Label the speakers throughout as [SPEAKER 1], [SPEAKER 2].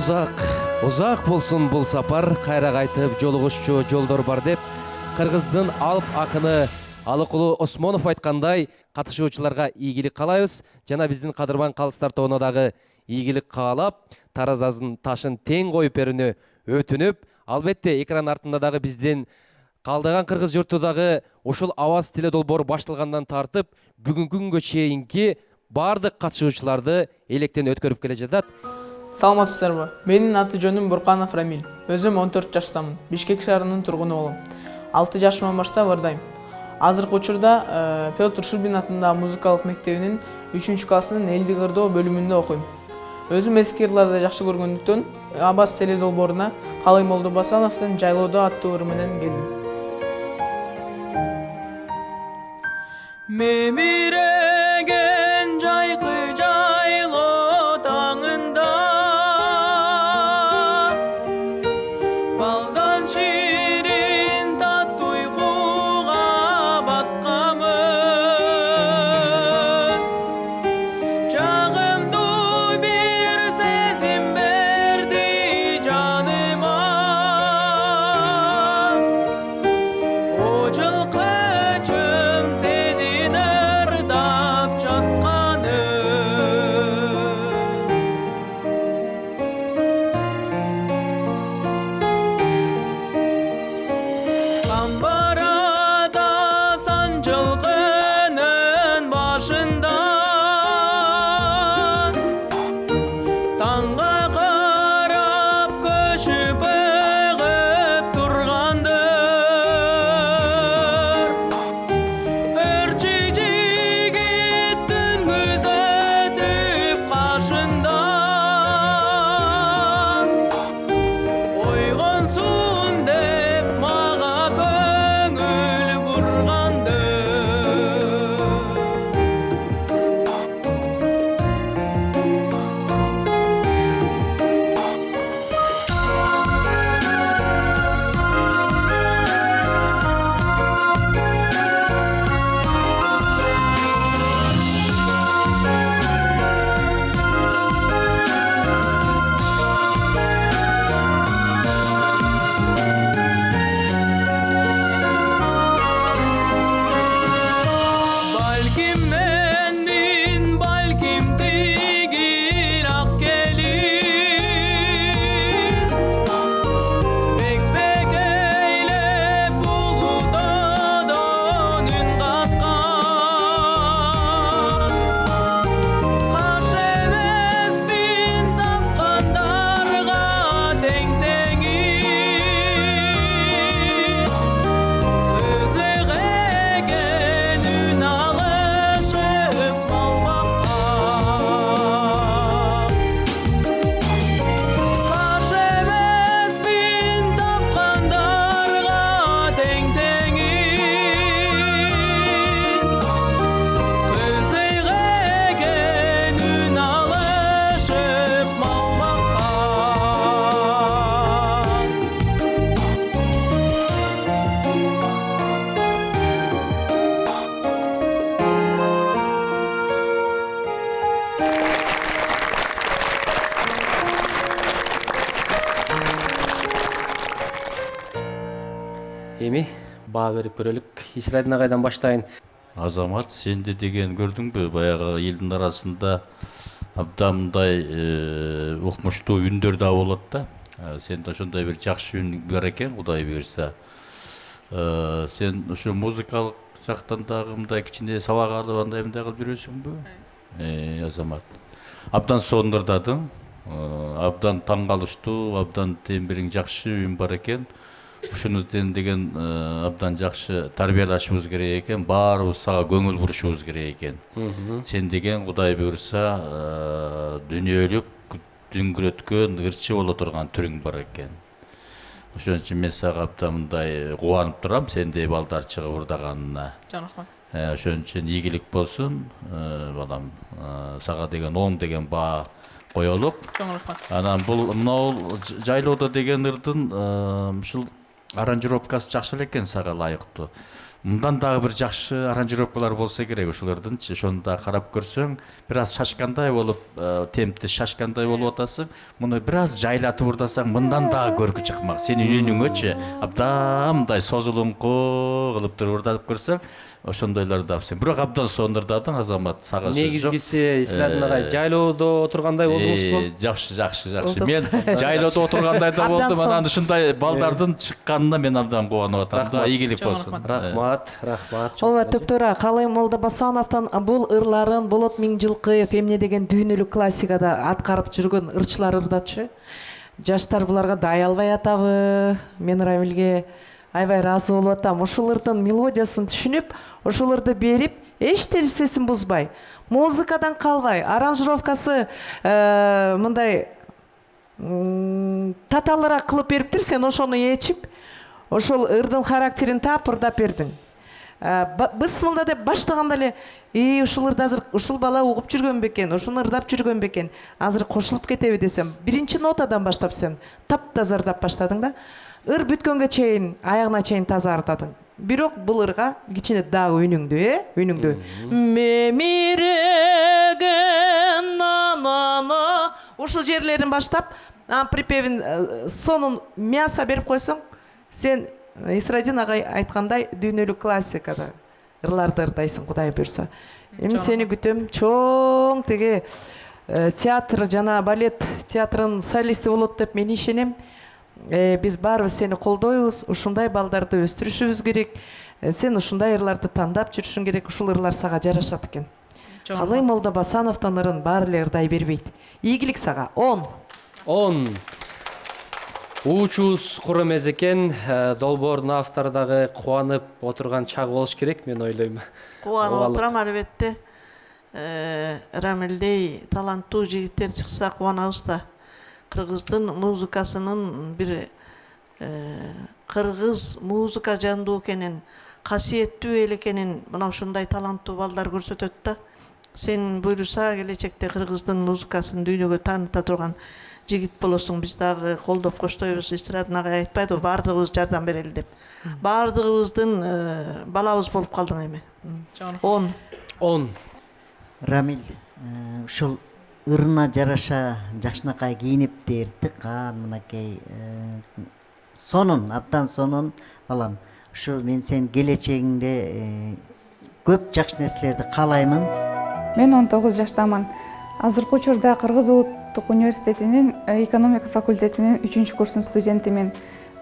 [SPEAKER 1] Узак болсун бул сапар, кайра кайтып жолугушчу жолдор бар деп Кыргыздын алып акыны Алыкулу Осмонов айткандай, катышуучуларга ийгилик каалайбыз. Жана биздин кадырман калыстар тобуна дагы ийгилик каалап, таразасын ташын тең коюп берүүнү өтүнүп, албетте экран артында дагы биздин калдаган кыргыз журтудагы ушул аваз тиле долбоор башталгандан тартып, бүгүнкү күнгө чейинки бардык катышуучуларды электен өткөрүп келе жатат.
[SPEAKER 2] Саламатсыздарбы? Менин аты жөнүм Бурканов Рамиль. Өзүм 14 жаштамын. Бишкек шаарынын тургуну болом. 6 жашыман баштап ырдайм. Азыркы учурда Петр Шубин атындагы музыкалык мектебинин 3-классынын элдик ырдоо бөлүмүндө окуйм. Өзүм эски ырларды жакшы көргөндүктөн Абаз теле долбооруна Калый Молдобасановдун Жайлоодо аттуу ыры менен келдим. Мемиреген жайкы жайлоо таңында балдан ширин таттуу уйкуга баткамын. Жагымдуу бир сезим берди жаныма. О жылкычым сенин ырдап жатканың. Камбарада сан жылкынын башында таңга карап көчүп ыгып тургандыр. Өрчү жигит түн күзөтүп кашында ойгонсун деп мага көңүл бурганды. Балким менмин, балким тигил ак келин. Бек-бек эйлеп улуудодон үн каткан. Каш эмеспин тапкандарга тең-теңин. Кызык экен үн алышып балбакка. Каш эмеспин тапкандарга тең-теңин. Кызык экен үн алышып балбакка.
[SPEAKER 1] Эми баа берип көрөлүк. Исрайдын агайдан баштайын.
[SPEAKER 3] Азамат, сен де деген көрдүңбү, баягы элдин арасында абдан мындай укмуштуу үндөр да болот да. Сен де ошондой бир жакшы үн бар экен, Кудай буйрса. Сен ошо музыкалык жактан дагы мындай кичине сабак алып андай мындай кылып жүрөсүңбү? Азамат. Абдан сонун ырдадың, абдан таң калыштуу, абдан тембириң жакшы үн бар экен. Ушуну сен деген абдан жакшы тарбиялашыбыз керек экен, баарыбыз сага көңүл бурушубуз керек экен. Сен деген Кудай буйрса дүйнөлүк дүңгүрөткөн, ырчы боло турган түрүң бар экен. Ошон үчүн мен сага абдан мындай кубанып турам, сендей балдар чыгып ырдаганына.
[SPEAKER 2] Жан рахмат.
[SPEAKER 3] Ошон үчүн ийгилик болсун, балам. Сага деген 10 деген баа коелук.
[SPEAKER 2] Жан рахмат.
[SPEAKER 3] Анан бул мынау Жайлоодо деген ырдын ушул аранжировкасы жакшы экен, сага ылайыктуу. мындан дагы бир жакшы аранжировкалар болсо керек ошолордунчу. Ошону да карап көрсөң, бир аз шашкандай болуп, темпти шашкандай болуп атасың. Муну бир аз жайлатып урдасаң, мындан дагы көркү чыкмак. Сенин үнүңөчү абдан мындай созулуңку кылып туруп урдатып көрсөң, ошондойлорду сен. Бирок абдан сондурдадың, Азамат. Сага сөз жок.
[SPEAKER 1] Негизгиси Исрадин агай жайлоодо отургандай болдуңузбу?
[SPEAKER 3] Жакшы. Мен жайлоодо отургандай да болдум. Анан ушундай балдардын чыкканына мен абдан кубанып атам да. Ийгилик болсун.
[SPEAKER 1] Рахмат.
[SPEAKER 4] Ооба, топтора, Калай Молдобасановдон бул ырларын Болот Миңжилкыев эмне деген дүйнөлүк классикада аткарып жүргөн ырчылар ырдачы. Жаштар буларга дай албай атабы. Мен Рамилге аябай ыраазы болуп атам. Ушул ырдын мелодиясын түшүнүп, ушул ырды берип, эч нерсесин бузбай, музыкадан калбай, аранжировкасы мындай таталыраак кылып бериптир. Сен ошону ээчип, ошол ырдын характерин таап ырдап бердиң. Бысмылда деп баштаганда эле ушул ырды азыр ушул бала угуп жүргөн бекен, ушуну ырдап жүргөн бекен, азыр кошулуп кетеби десем, биринчи нотадан баштап сен таптаза ырдап баштадың да. Ыр бүткөнгө чейин, аягына чейин таза ырдадың. Бирок бул ырга кичине дагы үнүңдү. Мемиреген нанана. Ушул жерлерин баштап, припевин сонун мясо берип койсоң, сен Исрадин агай айткандай дүйнөлүк классикада ырларды ырдайсың, Кудай буйрса. Эми сени күтөм, чоң теге театр жана балет театрынын солисти болот деп мен ишенем. Биз баарыбыз сени колдойбуз, ушундай балдарды өстүрүшүбүз керек. Сен ушундай ырларды тандап жүрүшүң керек, ушул ырлар сага жарашат экен. Калай Молдобасановдон ырын баары эле ырдай бербейт. Ийгилик сага. 10.
[SPEAKER 1] Уучубуз кур эмес экен, долбоордун автору дагы кубанып отурган чагы болуш керек, мен ойлойм.
[SPEAKER 5] Кубанып отурам албетте. Рамилдей таланттуу жигиттер чыкса кубанабыз да. Кыргыздын музыкасынын бир кыргыз музыка жандуу экенин, касиеттүү эл экенин мына ушундай таланттуу балдар көрсөтөт да. Сен буйруса келечекте кыргыздын музыкасын дүйнөгө тааныта турган жигит болосуң. Биз дагы колдоп коштойбуз. Исрадин агай айтпайдыбы, баардыгыбыз жардам берели деп. Баардыгыбыздын балабыз болуп калдың эми. 10.
[SPEAKER 6] Рамил, ушул ырына жараша жакшынакай кийиниптир, тыккан мынакей сонун, абдан сонун балам. Ушу мен сен келечегиңде көп жакшы нерселерди каалаймын.
[SPEAKER 7] Мен 19 жаштамын. Азыркы учурда Кыргыз Улуттук университетинин экономика факультетинин 3-курстун студентимин.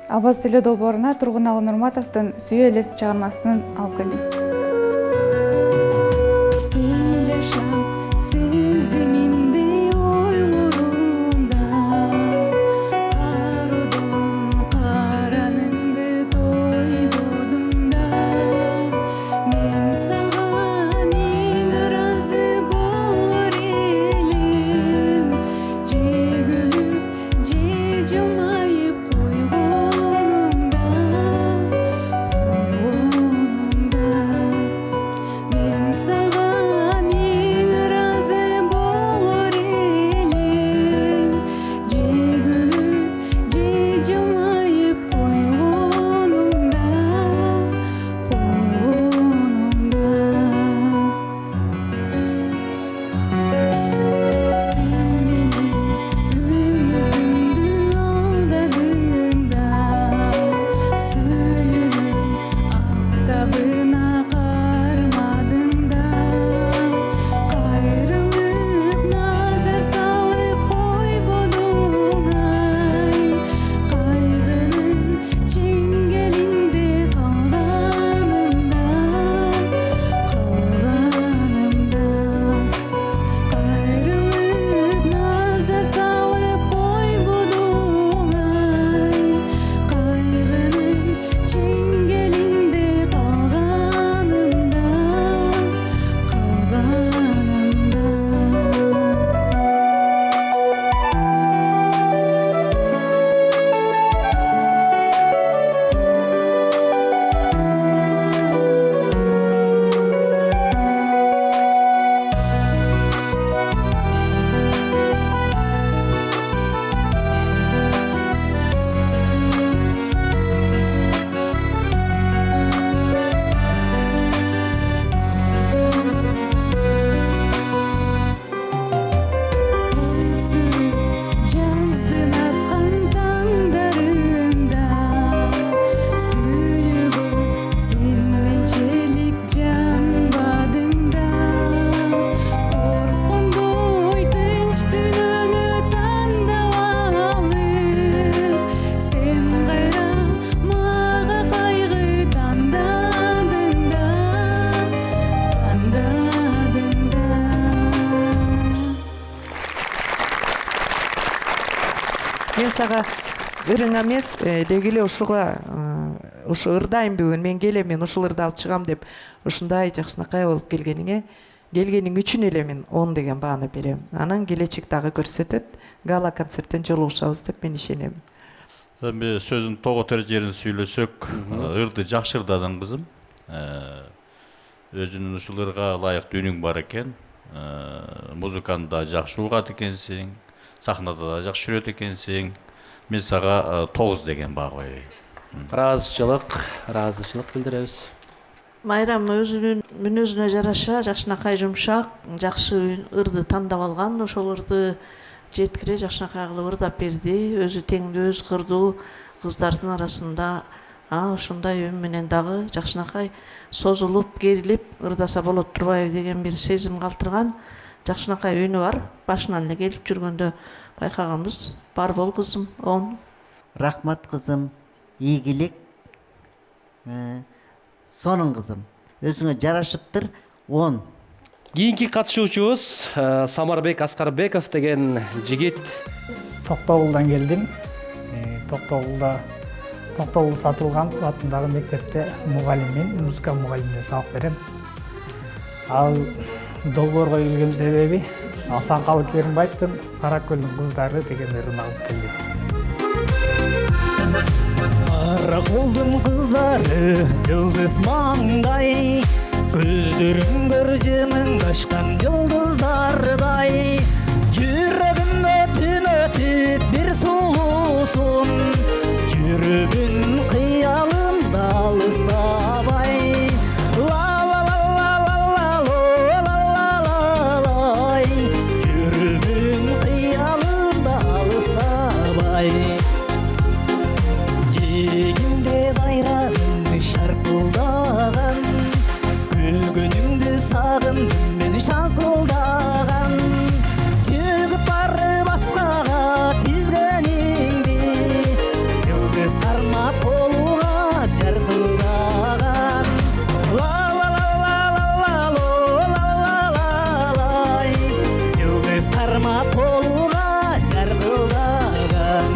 [SPEAKER 7] Абаз тили долбооруна Тургуналы Нурматовдун Сүйө элес чыгармасын алып келдим.
[SPEAKER 4] сага ырың эмес, деги эле ушуга ушу ырдайм бүгүн, мен келем, мен ушул ырды алып чыгам деп ушундай жакшынакай болуп келгениң үчүн эле мен 10 деген бааны берем. Анан келечек дагы көрсөтөт. Гала концерттен жолугушабыз деп мен ишенем.
[SPEAKER 3] Эми сөзүн тоготер жерин сүйлөсөк, ырды жакшы ырдадың кызым. Өзүнүн ушул ырга ылайыктуу үнүң бар экен. Музыканы да жакшы угат экенсиң, сахнада да жакшы жүрөт экенсиң. Мен сага 9 деген баа коеюн.
[SPEAKER 1] ыраазычылык билдиребиз.
[SPEAKER 5] Майрам өзүнүн мүнөзүнө жараша жакшынакай жумшак, жакшы ырды тандап алган. Ошол ырды жеткире жакшынакай кылып ырдап берди. Өзү теңдүү, өз кырдуу кыздардын арасында ушундай үн менен дагы жакшынакай созулуп, керилип ырдаса болот турбайбы деген бир сезим калтырган жакшынакай үнү бар. Башынан эле келип жүргөндө байкаганбыз. Бар бол кызым, 10.
[SPEAKER 6] Рахмат кызым, ийгилик. Сонун кызым. Өзүңө жарашыптыр, 10.
[SPEAKER 1] Кийинки катышуучубуз Самарбек Аскарбеков деген жигит.
[SPEAKER 8] Токтогулдан келдим. Токтогул Сатылган атындагы мектепте мугалиммин, музыка мугалимине сабак берем. Ал долбоорго келген себеби Асанкалы Керимбаевдин Каракөлдүн кыздары деген ырын алып келдим. Каракөлдүн кыздары жылдыз маңдай, көздөрүңдөр жымыңдашкан жылдыздардай, жүрөгүмө түн өтүп бир сулуусун, жүрөгүн кыялында алыстабай. Жүрөгүн кыялында алыстабай. Жегимде байрагың шаркылдаган, күлгөнүңдү сагындым мен шаңкылдаган. Чыгып барып баскага тизгениңди, жылдыз кармап колуга жаркылдаган. Жылдыз кармап колуга жаркылдаган.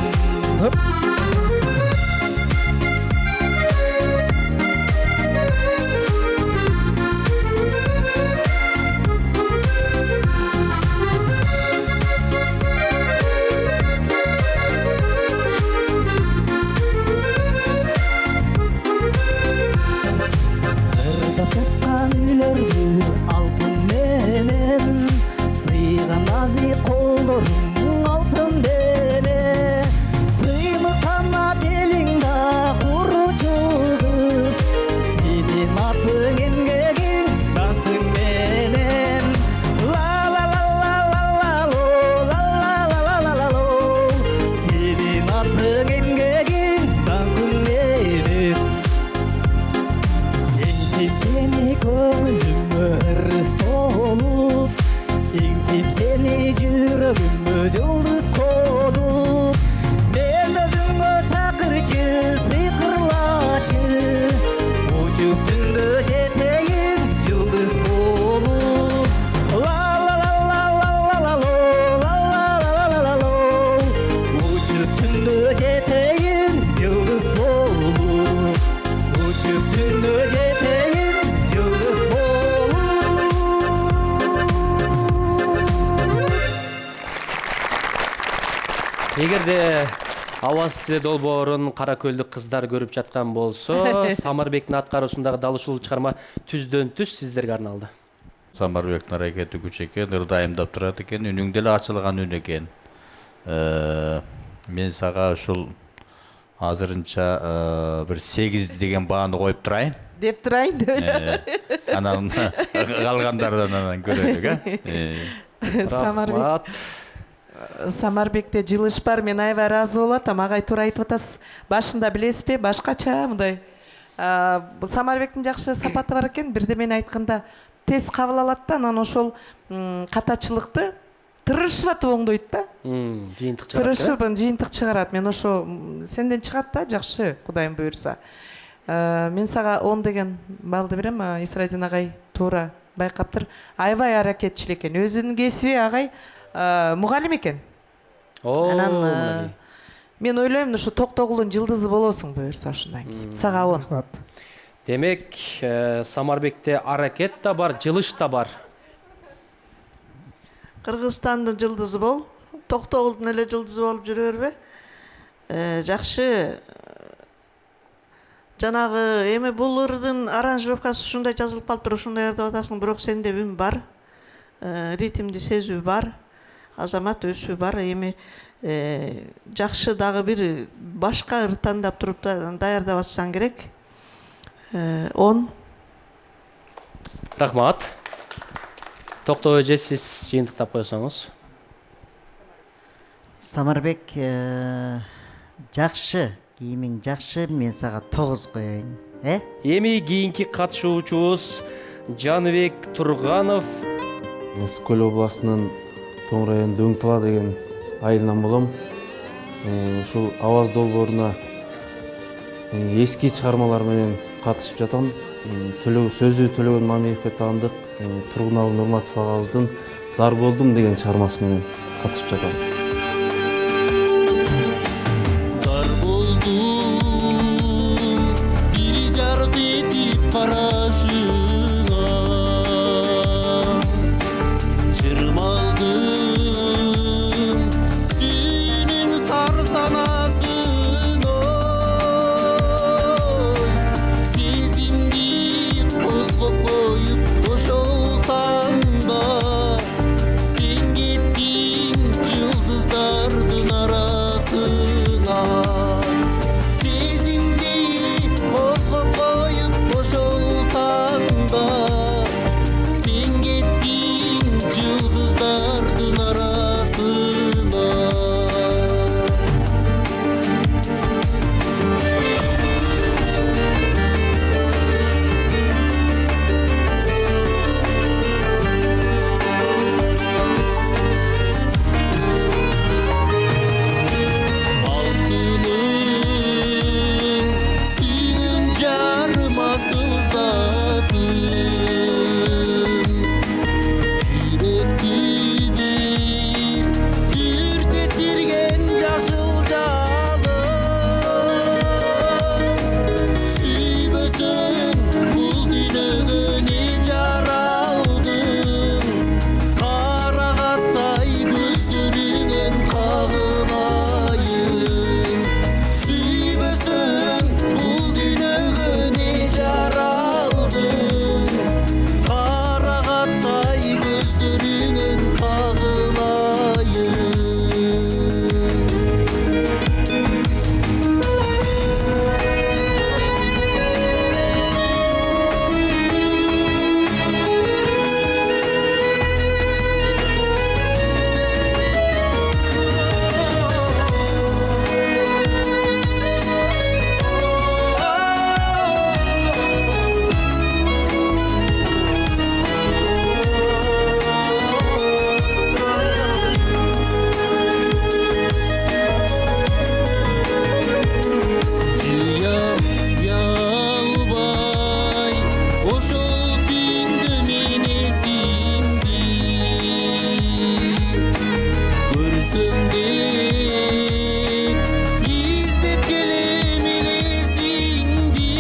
[SPEAKER 8] Алтын менен сыйган нази колдорум алтын беле, сыймыкана белиң да куручу кыз, сенин атың эмгегиң даңкың менен. Сенин атың эмгегиң даңкың менен. Сени көңүлүмө ырыс толуп, эңсем сени жүрөгүмө жылдыз колуп. Мен өзүңө чакырчы, сыйкырлачы, учуп түндө жетейин жылдыз болуп. Учуп түндө жетейин жылдыз болуп. Учуп түндө жетейин жылдыз болуп.
[SPEAKER 1] Эгерде Аваз тиле долбоорун Каракөлдүк кыздар көрүп жаткан болсо, Самарбектин аткаруусундагы дал ушул чыгарма түздөн түз сиздерге арналды.
[SPEAKER 3] Самарбектин аракети күч экен, ырдайымдап турат экен, үнүң деле ачылган үн экен. Мен сага ушул азырынча бир 8 деген бааны коюп турайын.
[SPEAKER 4] Деп турайын дөөлө.
[SPEAKER 3] Анан калгандардан анан көрөлүк,
[SPEAKER 1] Рахмат.
[SPEAKER 4] Самарбекте жылыш бар, мен аябай ыраазы болуп атам. Агай туура айтып атасыз. Башында билесизби, башкача мындай. Самарбектин жакшы сапаты бар экен. Бирде мен айтканда тез кабыл алат да, анан ошол катачылыкты тырышып атып оңдойт да.
[SPEAKER 1] Жыйынтык чыгарат.
[SPEAKER 4] Тырышып жыйынтык чыгарат. Мен ошо сенден чыгат да, жакшы, Кудайым буйрса. Мен сага 10 деген балды берем. Исрадин агай туура байкаптыр. Аябай аракетчил экен. Өзүнүн кесиби агай мугалим экен. Анан Мен ойлойм, ушу Токтогулдун жылдызы болосуң буюрса ушундан кийин. Сага 10.
[SPEAKER 8] Рахмат.
[SPEAKER 1] Демек, Самарбекте аракет да бар, жылыш да бар.
[SPEAKER 5] Кыргызстандын жылдызы бол. Токтогулдун эле жылдызы болуп жүрө бербе? Жакшы. Жанагы эми бул ырдын аранжировкасы ушундай жазылып калыптыр, ушундай ырдап атасың, бирок сенде үн бар. Ритмди сезүү бар. Азамат өсүү бар. Эми жакшы дагы бир башка ыр тандап туруп даярдап атсаң керек. 10.
[SPEAKER 1] Рахмат. Токто эже, сиз жыйынтыктап койсоңуз.
[SPEAKER 6] Самарбек, жакшы, кийимиң жакшы, мен сага 9 коеюн.
[SPEAKER 1] Эми кийинки катышуучубуз Жаныбек Турганов.
[SPEAKER 9] Көл областынын Тоң районунда Өң-Тала деген айылынан болом. Ушул аваз долбооруна эски чыгармалар менен катышып жатам. Сөзү Төлөгөн Мамиевке таандык Тургуналы Нурматов агабыздын Зар болдум деген чыгармасы менен катышып жатам.
[SPEAKER 10] Зар болдум, бири жарык этип карашыңа, чырмалдым сенин сар санасын, сезимди козгоп коюп ошол таңда сен кеттиң жылдыздардын арасына. Сезимди козгоп коюп ошол таңда сен кеттиң жылдыздардын арасына. Алтыным сенин жармасыл затым, жүрөктү бир үртетирген жашыл жалын. Сүйбөсөң бул дүйнөгө не жаралдың, карагаттай көздөрүңөн кагылайын. Сүйбөсөң бул дүйнөгө не жаралдың, карагаттай көздөрүңөн кагылайын. Ялбай ошол түндө мен эсимди көрсөм деп издеп келем элесиңди.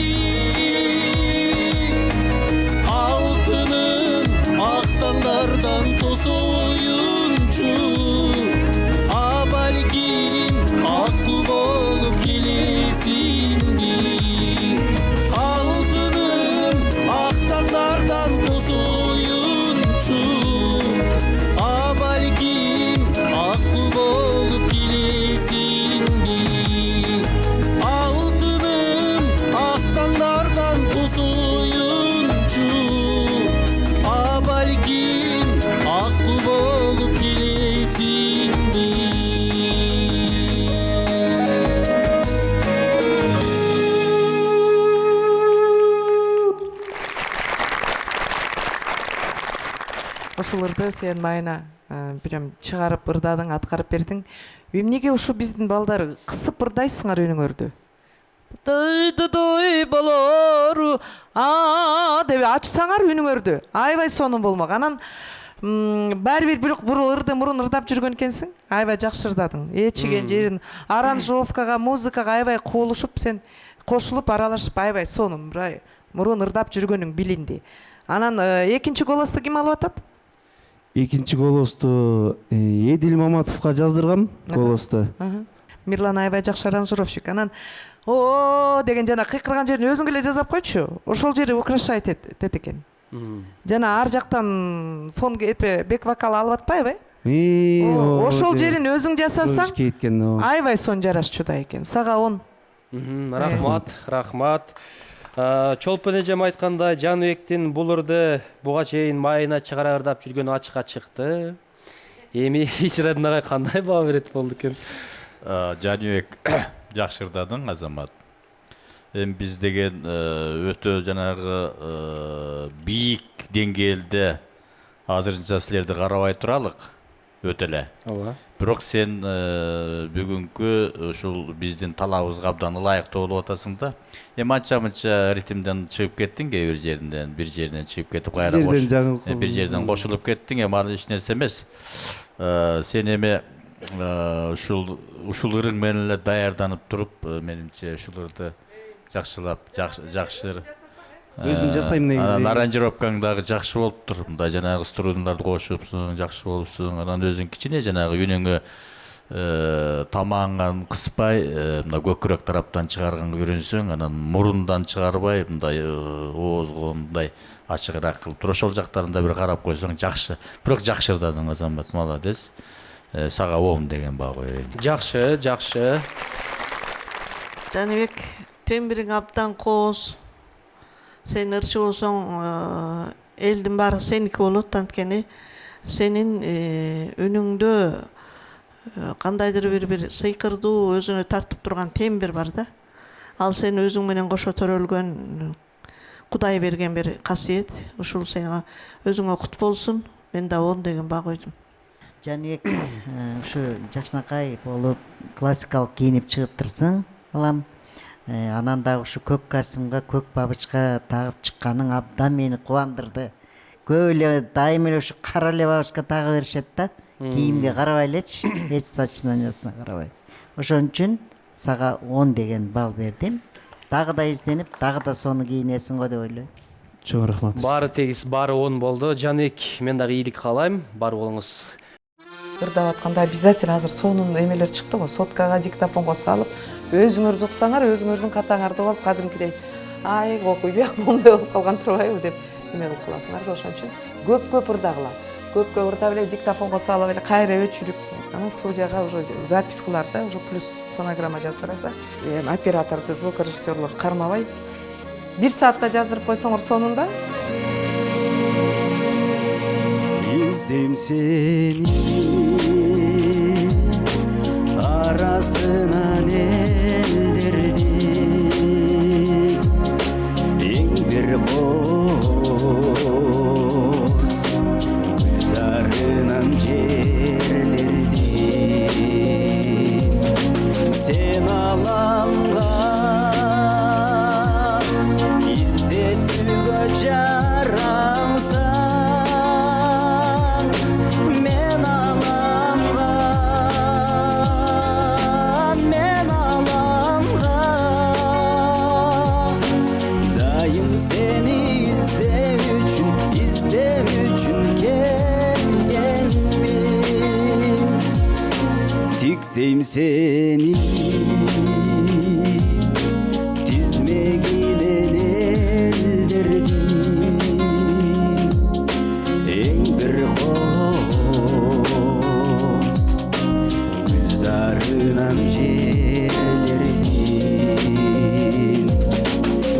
[SPEAKER 10] Алтыным ак таңдардан тосоюнчу, а балким акты болуп келесиңди. Алтыным ак таңдардан тосоюнчу, а балким акты болуп келесиңди. Алтыным ак таңдардан тосоюнчу, а балким акты болуп келесиңди.
[SPEAKER 4] Ушул ырды сен майына прям чыгарып ырдадың, аткарып бердиң. Эмнеге ушу биздин балдар кысып ырдайсыңар үнүңөрдү? Той болору деп ачсаңар үнүңөрдү. Аябай сонун болмок. Анан баары бир бирок мурун ырдап жүргөн экенсиң. Аябай жакшы ырдадың. Эчиген жерин аранжировкага, музыкага аябай куулушуп, сен кошулуп, аралашып аябай сонун мурун ырдап жүргөнүң билинди. Анан экинчи голосту ким алып атат?
[SPEAKER 9] Экинчи голосту Эдил Маматовго жаздыргам голосту.
[SPEAKER 4] Мирлан аябай жакшы аранжировщик. Анан о деген жана кыйкырган жерин өзүң эле жасап койчу. Ошол жери украшать этет экен. Жана ар жактан фон бек вокал алып атпайбы? Ошол жерин өзүң жасасаң аябай сон жарашчуда экен. Сага 10.
[SPEAKER 1] Рахмат. Чолпон эжем айткандай, Жаныбектин бул ырды буга чейин майына чыгара ырдап жүргөнү ачыкка чыкты. Эми Ишрадин агай кандай баа берет болду экен?
[SPEAKER 3] Жаныбек жакшы ырдадың, Азамат. Эми биз деген өтө жанагы бийик деңгээлде азырынча силерди карабай туралык, өтө эле.
[SPEAKER 1] Ооба.
[SPEAKER 3] Бирок сен бүгүнкү ушул биздин талабыбызга абдан ылайыктуу болуп атасың да. Эми анча-мынча ритмден чыгып кеттиң, кээ бир жеринен чыгып кетип кайра бир жерден кошулуп кеттиң, эми ал эч нерсе эмес. Сен эми ушул ырың менен эле даярданып туруп, менимче ушул ырды жакшылап, жакшы
[SPEAKER 9] өзүм жасайм негизи.
[SPEAKER 3] Аранжировкаң дагы жакшы болуптур. Мындай жанагы струнларды кошупсуң, жакшы болупсуң. Анан өзүң кичине жанагы үнөңө тамагыңан кыспай, мына көкүрөк тараптан чыгарганга үйрөнсөң, анан мурундан чыгарбай, мындай оозго мындай ачыгыраак кылып туруп, ошол жактарында бир карап койсоң жакшы. Бирок жакшы ырдадың, Азамат, молодец. Сага 10 деген баа коеюн.
[SPEAKER 1] Жакшы.
[SPEAKER 5] Жаныбек, тембириң абдан кооз. Сен ырчы болсоң, элдин баары сеники болот, анткени сенин үнүңдө кандайдыр бир сыйкырдуу, өзүнө тартып турган тембир бар да. Ал сен өзүң менен кошо төрөлгөн, Кудай берген бир касиет. Ушул сага өзүңө кут болсун. Мен да 10 деген баа койдум.
[SPEAKER 6] Жаныбек, ушу жакшынакай болуп классикалык кийинип чыгып турсаң, балам, анан дагы ушу көк касымга, көк бабычка тагып чыкканың абдан мени кубандырды. Көп эле дайым эле ушу кара эле бабычка тагып беришет да, кийимге карабай элечи, эч сочинениясына карабай. Ошон үчүн сага 10 деген балл бердим. Дагы да изденип, дагы да сону кийинесиң го деп ойлойм.
[SPEAKER 9] Чоң рахмат.
[SPEAKER 1] Баары тегиз, баары 10 болду. Жаныбек, мен дагы ийгилик каалайм. Бар болуңуз.
[SPEAKER 4] Ырдап атканда обязательно азыр сонун эмелер чыкты го. Соткага, диктофонго салып, өзүңөрдү уксаңар, өзүңөрдүн катаңарды алып, кадимкидей ай окуй бияк мондай болуп калган турбайбы деп эме кылып каласыңар да. Ошон үчүн көп ырдагыла. Көп ырдап эле диктофонго салып эле кайра өчүрүп, анан студияга уже запись кылар да, уже плюс фонограмма жаздырар да. Операторду, звукорежиссерлор кармабай 1 саатта жаздырып койсоңор сонунда.
[SPEAKER 10] İzdim seni arasından eldirdim En bir koz Gülzarından cerlerdim Sen alanlar izletüge caransan Dikteyim seni dizmeğine eldirdim En bir hoz Gülzarından cerlerdim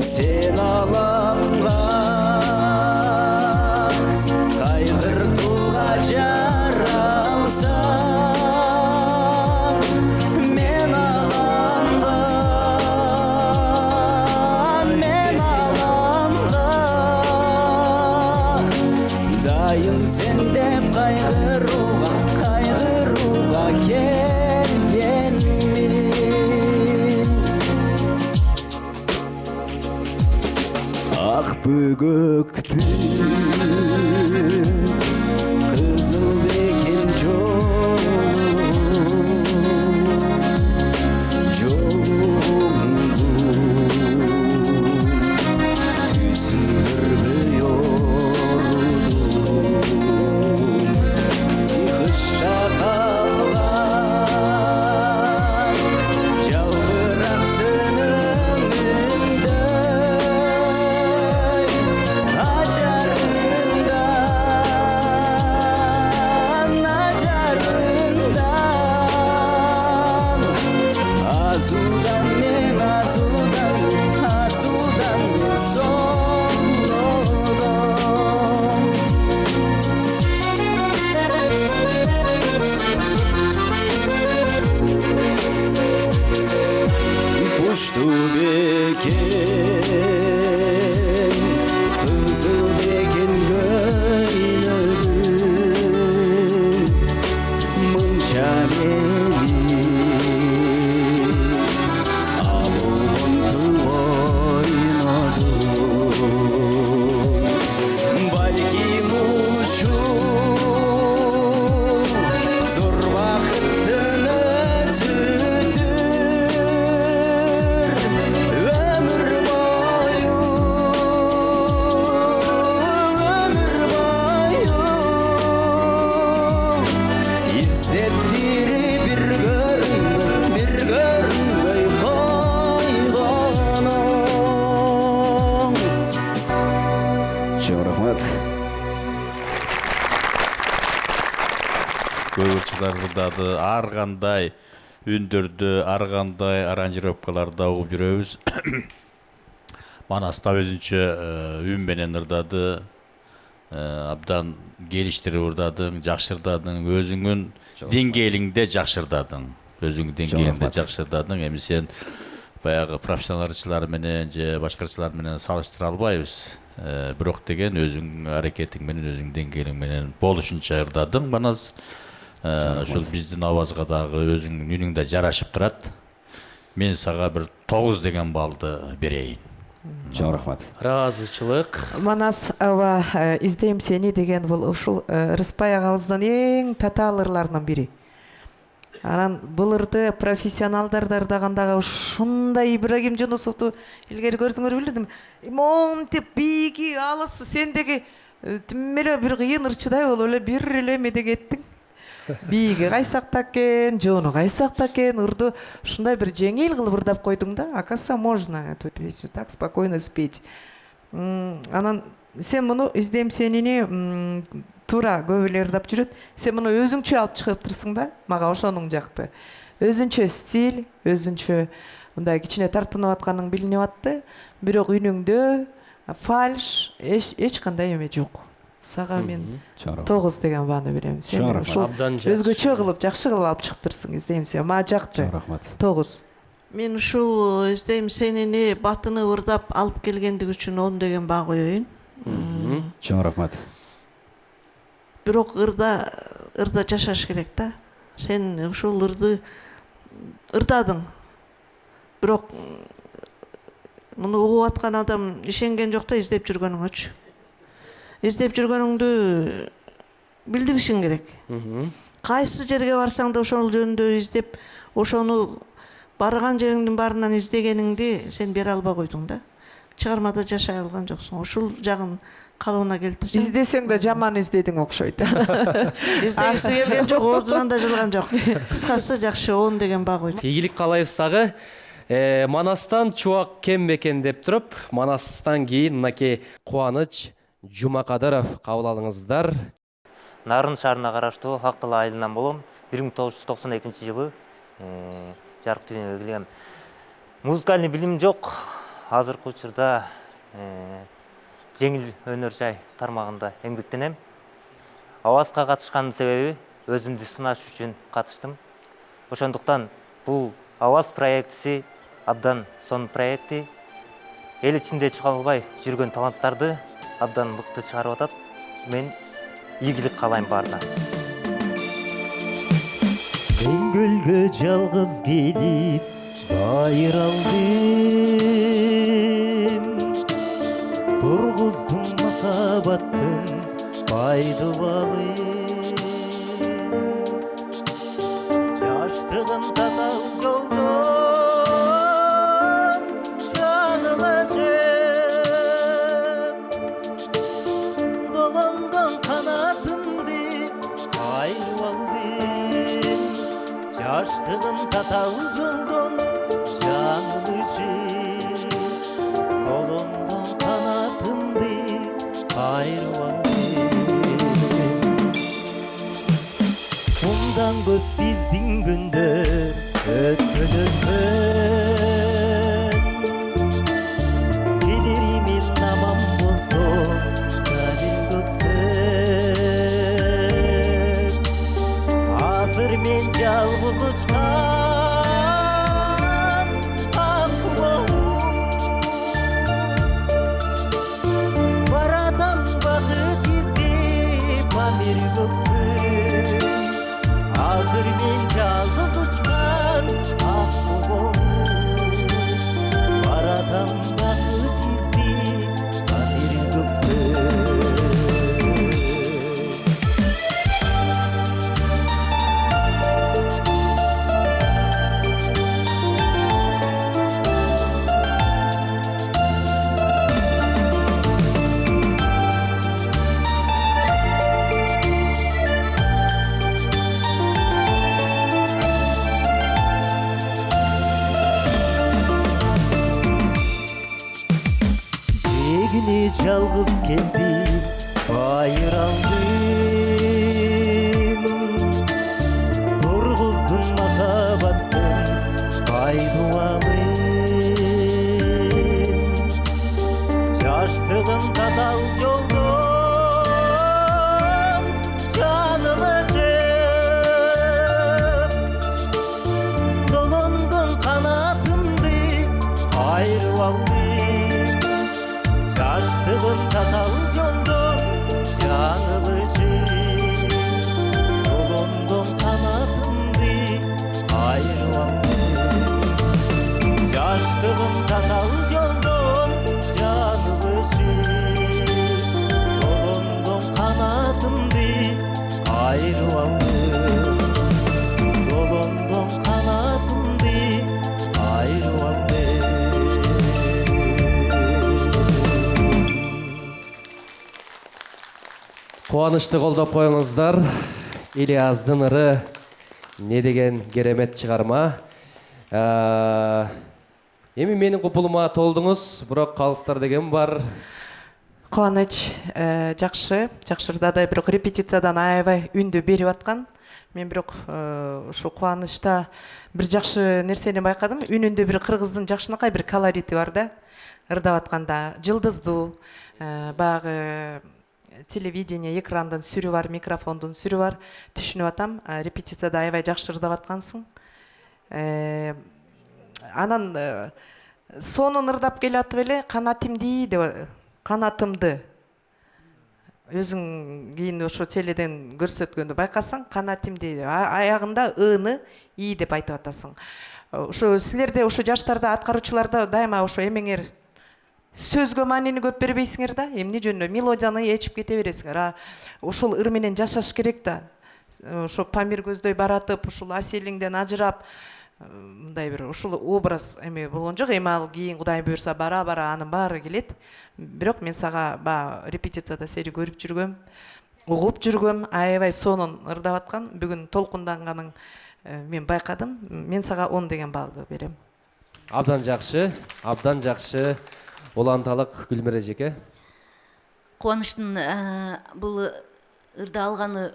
[SPEAKER 10] Sen alanlar kaygırtığa jaralsan kaygıruğa gelgenmin Ak bugük бекен қызыл бекен көйнөгүң мынча мени алуңду ойнодуң балким ушул зор бакыттын өзүдүр өмүр бою издеттири бир көрүнбөй койгонуң. Чоң рахмат.
[SPEAKER 3] Көбүрчүлөр мындады ар кандай үндөрдү, ар кандай аранжировкаларда угуп жүрөбүз. Манаста өзүнчө үн менен ырдады, абдан келиштирип ырдадың, жакшырдадың, өзүңүн деңгээлиңде жакшырдадың. Өзүңүн деңгээлиңде жакшырдадың. Эми сен баягы профессионал ырчылар менен же башка ырчылар менен салыштыра албайбыз. Бирок деген өзүң аракетиң менен, өзүң деңгээлиң менен болушунча ырдадың. Манас ушул биздин абазга дагы өзүңдүн үнүң да жарашып турат. Мен сага бир 9 деген балды берейин.
[SPEAKER 10] Чоң рахмат.
[SPEAKER 1] ыраазычылык.
[SPEAKER 4] Манас аба издейм сени деген бул ушул Рыспай агабыздын эң татаал ырларынын бири. Анан бул ырды профессионалдар да ырдагандагы ушундай Ибрагим Жунусовду илгери көрдүңөр билдим. Монтип биги алысы сендеги тим эле бир кыйын ырчыдай болуп эле бир эле эмеде кеттиң. Биги кайсакта экен, жону кайсакта экен, ырды ушундай бир жеңил кылып ырдап койдуң да. Оказывается, можно эту песню так спокойно спеть. Анан сен муну издейм сенини туура көп эле ырдап жүрөт. Сен муну өзүңчө алып чыгыптырсың да. Мага ошонуң жакты. Өзүнчө стиль, өзүнчө мындай кичине тартынып атканың билинип атты. Бирок үнүңдө фальш эч кандай эме жок. Сага мен 9 деген бааны берем. Сен ушул өзгөчө кылып, жакшы кылып алып чыгыптырсың. Издейм сени. Мага жакты. 9.
[SPEAKER 5] Мен ушул издейм сенини батыны ырдап алып келгендиги үчүн 10 деген баа коёюн.
[SPEAKER 10] Чоң рахмат.
[SPEAKER 5] Бирок ырда жашаш керек да. Сен ушул ырды ырдадың. Бирок муну угуп аткан адам ишенген жок да издеп жүргөнүңөчү. Издеп жүргөнүңдү билдиришиң керек. Кайсы жерге барсаң да ошол жөнүндө издеп, ошону барган жериңдин баарынан издегениңди сен бере албай койдуң да. Чыгармада жашай алган жоксуң. Ушул жагын калыбына келтирсең.
[SPEAKER 4] Издесең да жаман издедиң окшойт.
[SPEAKER 5] Издегиси келген жок, ордунан да жылган жок. Кыскасы жакшы 10 деген баа койдум.
[SPEAKER 1] Ийгилик каалайбыз дагы. Манастан чубак кем бекен деп туруп, Манастан кийин мынакей Кубаныч Жумакадыров кабыл алыңыздар.
[SPEAKER 11] Нарын шаарына караштуу Актала айылынан болом. 1992 жылы жарык дүйнөгө келгем. Музыкальный билим жок. Азыркы учурда жеңил өнөр жай тармагында эмгектенем. Авазга катышкандын себеби өзүмдү сынаш үчүн катыштым. Ошондуктан бул Аваз проектиси абдан сонун проекти. Эл ичинде чыга албай жүргөн таланттарды абдан мыкты чыгарып атат. Мен ийгилик каалайм баарына.
[SPEAKER 10] Мен көлгө жалгыз келип байыралдым. Тургуздум махабаттын пайдыбалын. Жаштыгын татал жолдон жанылашып. Долонгон канатымды кайрып алдым. Жаштыгын татал жолдон жанылышып. Долонгон канатымды кайрып алдым. Мындан көп биздин күндөр өткөн өткөн. Келериmin аман болсо далил өтсөн. Азыр мен жалгыз учкан ак Meni жалгыз келдим айыралдым Тургуздун махабаттын айдуалын Жаштыгым кадал жолдон жаныбышып Долонгон канатымды айырып алдым Жаштыгым кадал жолдон жаныбышып Долонгон канатымды айырып алдым Жаштыгым кадал жолдон жаныбышып Долонгон канатымды айырып алдым Долонгон канатымды айырып алдым
[SPEAKER 1] Кубанычты колдоп коюңуздар. Ильяздын ыры не деген керемет чыгарма. Эми менин купулума толдуңуз, бирок калыстар деген бар.
[SPEAKER 4] Кубаныч жакшы, жакшырдадай бирок репетициядан аябай үндү берип аткан. Мен бирок ушу кубанычта бир жакшы нерсени байкадым. Үнүндө бир кыргыздын жакшынакай бир колорити бар да. Ырдап атканда жылдыздуу, баягы телевидение, экрандын сүрү бар, микрофондун сүрү бар. Түшүнүп атам, репетицияда аябай жакшы ырдап аткансың. Анан сонун ырдап келатып эле канатымды деп канатымды өзүң кийин ошо теледен көрсөткөндө байкасаң канатымды аягында ыны и деп айтып атасың. Ошо силерде ошо жаштарда аткаруучуларда дайыма ошо эмеңер сөзгө маанини көп бербейсиңер да, эмне жөнүндө мелодияны ээчип кете бересиңер. Ошол ыр менен жашаш керек да. Ошо Памир көздөй баратып, ушул аселиңден ажырап, мындай бир ушул образ эме болгон жок. Эми ал кийин Кудай буйрса бара-бара анын баары келет. Бирок мен сага репетицияда сени көрүп жүргөм, угуп жүргөм, аябай сонун ырдап аткан. Бүгүн толкунданганың мен байкадым. Мен сага 10 деген балды берем.
[SPEAKER 1] Абдан жакшы, абдан жакшы. Уланталык Гүлмира эжеке.
[SPEAKER 12] Кубанычтын бул ырда алганы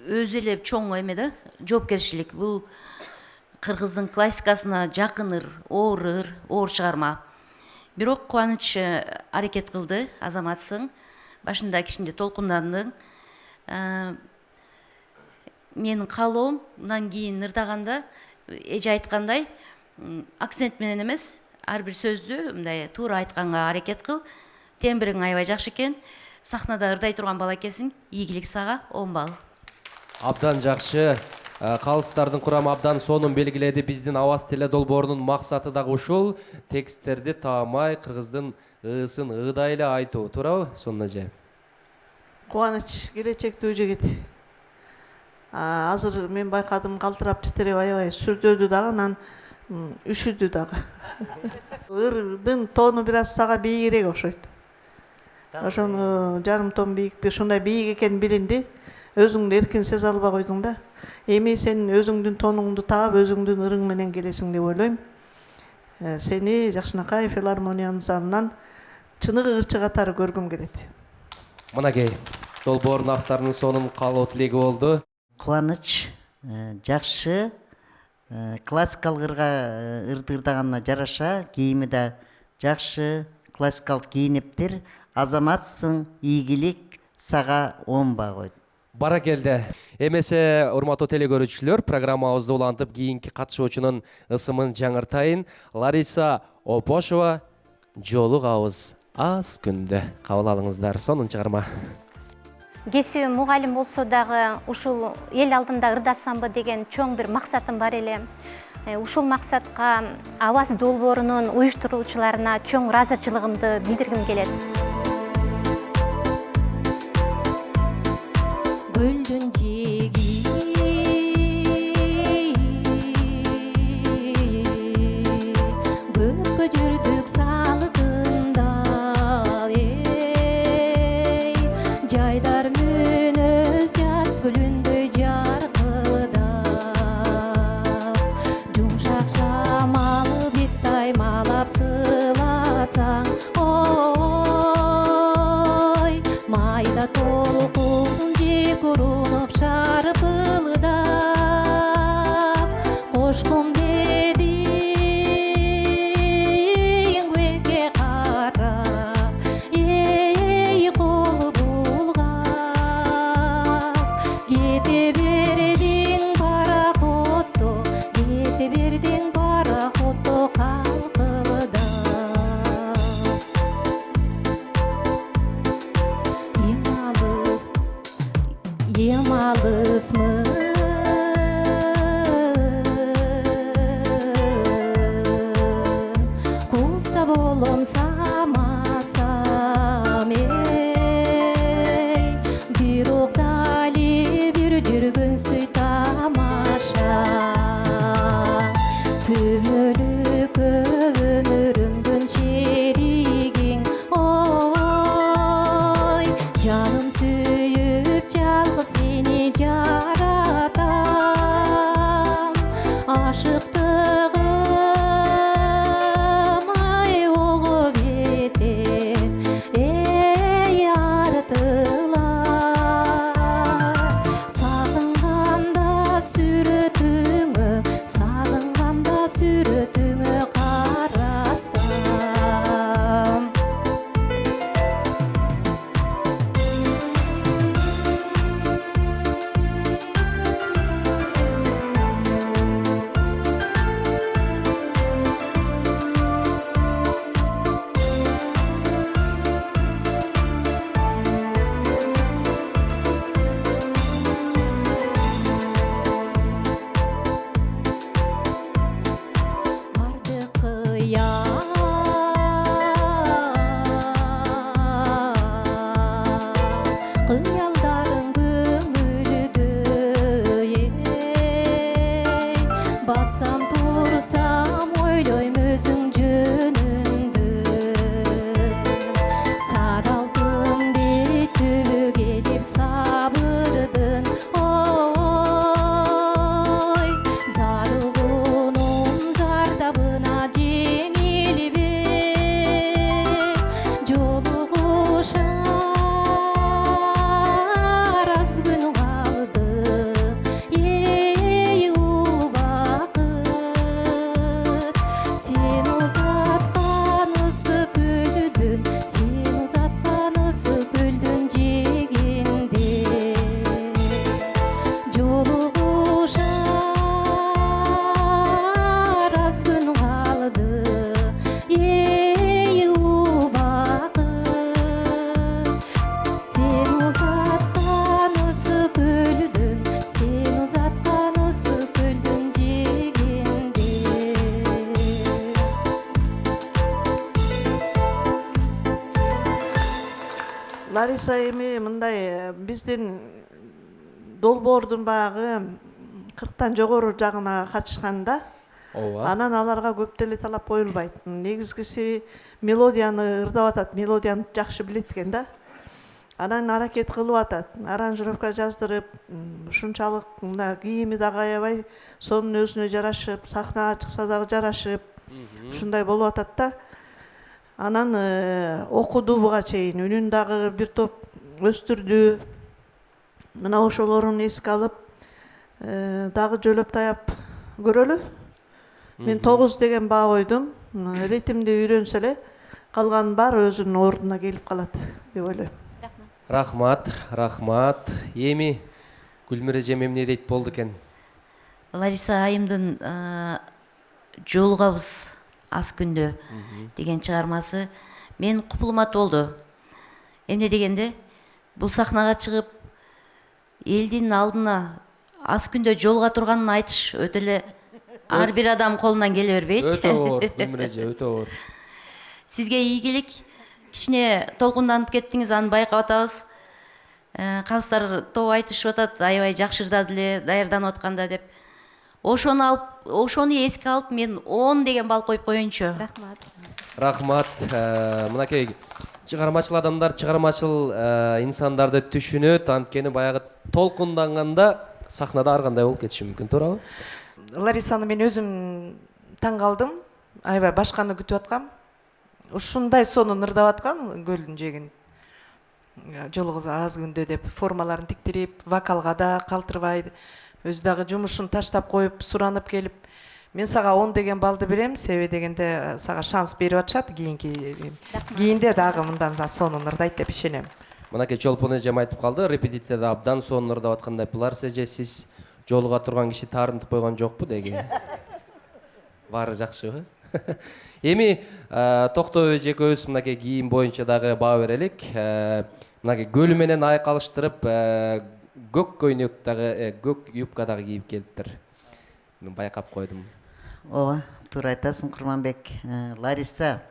[SPEAKER 12] өзү эле чоң эме да, жоопкерчилик. Бул кыргыздын классикасына жакын ыр, оор чыгарма. Бирок Кубаныч аракет кылды, азаматсың. Башында кичинде толкундандың. Менин каалоом, мындан кийин ырдаганда эже айткандай, акцент менен эмес, ар бир сөздү мындай туура айтканга аракет кыл. Тембриң аябай жакшы экен. Сахнада ырдай турган бала экенсиң. Ийгилик сага 10 балл.
[SPEAKER 1] Абдан жакшы. Калыстардын курамы абдан сонун белгиледи. Биздин Аваз теле долбоорунун максаты дагы ушул. Тексттерди таамай, кыргыздын ысын ыдай эле айтуу. Туурабы, Сонун эже?
[SPEAKER 5] Кубаныч келечектүү жигит. Азыр мен байкадым, калтырап титиреп аябай сүрдөдү дагы, анан үшүдү дагы. Ырдын тону бир аз сага бийигирээк окшойт. Ошону жарым тон бийик, ушундай бийик экени билинди. Өзүңдү эркин сезе албай койдуң да. Эми сен өзүңдүн тонуңду таап, өзүңдүн ырың менен келесиң деп ойлойм. Сени Жакшынакай филармониянын залынан чыныгы ырчы катары көргүм келет.
[SPEAKER 1] Мынакей, долбоордун авторунун сонун каалоо тилеги болду.
[SPEAKER 6] Кубаныч жакшы, классикалык ырга ырдаганына жараша, кийими да жакшы, классикалык кийинептир. Азаматсың, ийгилик сага 10 баа койду.
[SPEAKER 1] Баракелде. Эмесе, урматтуу теле көрүүчүлөр, программабызды улантып кийинки катышуучунун ысымын жаңыртайын. Лариса Опошова, жолу кабыз аз күндө. Кабыл алыңыздар, сонун чыгарма.
[SPEAKER 13] Кесибим мугалим болсо дагы ушул эл алдында ырдасамбы деген чоң бир максатым бар эле. Ушул максатка Аваз долбоорунун уюштуруучуларына чоң ыраазычылыгымды билдиргим келет.
[SPEAKER 14] Гүлдүн жеги көккө жүрдүк салыкында жайдар мүнөз жаз гүлүндөй жаркылдап жумшак шамалы бит таймалап сыласаң толкун жек уруп шарпылдап кошкун дедиң көкке карап эй кол булгап кете бердиң пароходдо кете бердиң пароходдо калкылдап Ем алысмын куса болом самасам эй бирок дали бир жүргөн сүй тамаша түбөлүк өмүрүмдүн шеригиң ой жаным сүйүп жалгыз сени жаратам ашыктыгым ай ого бетер эй артылар сагынганда сүрөтүңө карасам барды кыялдарың көңүлдө эй бассам турсам ойлойм өзүң жөнүндө сары алтындай түбү келип сабырдын ой зарылгунун зардабына жеңилбек жолугушар аз күн калды эй убакыт сен узаткан ысык көлдүн жээгинде жолугушар аз күн калды эй убакыт сен узаткан ысык көлдүн жээгинде
[SPEAKER 5] Лариса эми мындай биздин долбоордун баягы 40тан жогору жагына катышканда
[SPEAKER 1] ооба
[SPEAKER 5] анан аларга көп деле талап коюлбайт. Негизгиси мелодияны ырдап атат, мелодияны жакшы билет экен да. Анан аракет кылып атат, аранжировка жаздырып, ушунчалык мына кийими дагы аябай сонун өзүнө жарашып, сахнага чыкса дагы жарашып, ушундай болуп атат да. Анан окуду буга чейин, үнүн дагы бир топ өстүрдү. Мына ошолорун эске алып, дагы жөлөп таяп көрөлү. Мен 9 деген баа койдум. Ритмди үйрөнсө эле калганын баары өзүнүн ордуна келип калат деп ойлойм.
[SPEAKER 1] Рахмат, рахмат. Эми Гүлмир эжем эмне дейт болду экен?
[SPEAKER 12] Лариса айымдын жолугабыз аз күндө деген чыгармасы мен купулмат болду. Эмне дегенде бул сахнага чыгып элдин алдына аз күндө жолуга турганын айтыш өтө эле ар бир адам колунан келе бербейт.
[SPEAKER 1] Өтө оор, Гүлмир эже, өтө оор.
[SPEAKER 12] Сизге ийгилик, кичине толкунданып кеттиңиз, аны байкап атабыз. Калыстар топ айтышып атат, аябай жакшы ырдады эле, даярданып атканда деп. Ошону эске алып, мен 10 деген балл коюп коеюнчу.
[SPEAKER 14] Рахмат.
[SPEAKER 1] Рахмат. Мынакей чыгармачыл адамдар, чыгармачыл инсандарды түшүнөт, анткени баягы толкунданганда сахнада ар кандай болуп кетиши мүмкүн, туурабы?
[SPEAKER 4] Ларисаны мен өзүм таң калдым, аябай башканы күтүп аткам. Ушундай сонун ырдап аткан көлдүн жээгин. жолугубуз аз күндө деп формаларын тиктирип, вокалга да калтырбай, өзү дагы жумушун таштап коюп, суранып келип, мен сага 10 деген балды берем, себеби дегенде сага шанс берип атышат, кийинде дагы мындан да сонун ырдайт деп ишенем.
[SPEAKER 1] Мынакей Чолпон эжем айтып калды, репетицияда абдан сонун ырдап аткандай. Пыларс эже, сиз жолуга турган киши таарынтып койгон жокпу деги? Баары жакшыбы? Эми Токтоо эже экөөбүз мынакей кийим боюнча дагы баа берелик. Мынакей көлү менен айкалыштырып, көк көйнөк дагы, көк юбка дагы кийип келиптир. Мен байкап койдум.
[SPEAKER 6] Ооба, туура айтасың Курманбек. Лариса,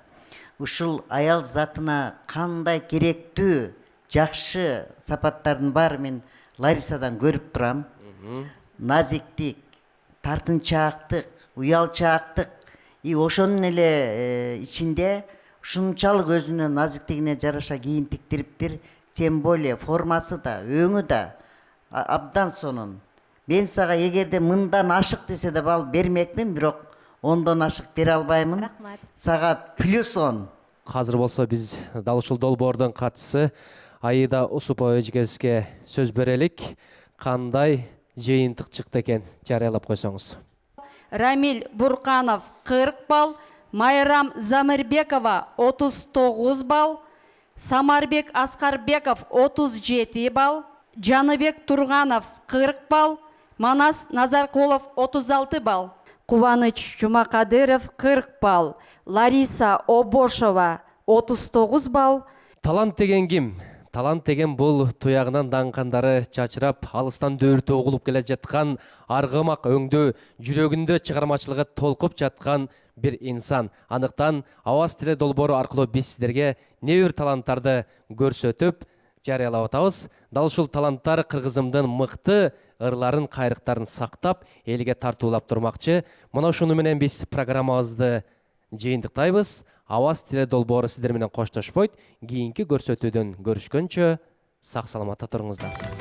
[SPEAKER 6] ушул аял затына кандай керектүү, жакшы сапаттардын баары мен Ларисадан көрүп турам. Назиктик, тартынчаактык, уялчаактык, ошонун эле ичинде ушунчалык өзүнүн назиктигине жараша кийим тиктириптир. Тем более формасы да, өңү да абдан сонун. Мен сага эгерде мындан ашык десе да бал бермекмин, бирок 10дон ашык бере албаймын.
[SPEAKER 13] Рахмат.
[SPEAKER 6] Сага +10.
[SPEAKER 1] Азыр болсо биз дал ушул долбоордун катчысы Аида Усупова эжебизге сөз берелик. Кандай жыйынтык чыкты экен жарыялап койсоңуз.
[SPEAKER 15] Рамиль Бурканов 40 балл, Майрам Замирбекова 39 балл, Самарбек Аскарбеков 37 балл, Жаныбек Турганов 40 балл, Манас Назаркулов 36 балл, Кубаныч Жумакадыров 40 балл, Лариса Обошова 39 балл.
[SPEAKER 1] Талант деген ким? Талант деген бул туягынан даңкандары чачырап, алыстан дөөртө угулуп келе жаткан, аргымак өңдө, жүрөгүндө чыгармачылыгы толкуп жаткан бир инсан. Андыктан Аваз теле долбоору аркылуу биз сиздерге небир таланттарды көрсөтүп, жарыялап атабыз. Дал ушул таланттар кыргызымдын мыкты ырларын, кайрыктарын сактап, элге тартуулап турмакчы. Мына ушуну менен биз программабызды жыйынтыктайбыз. Аваз теле долбоору сиздер менен коштошпойт. Кийинки көрсөтүүдөн көрүшкөнчө сак саламатта туруңуздар.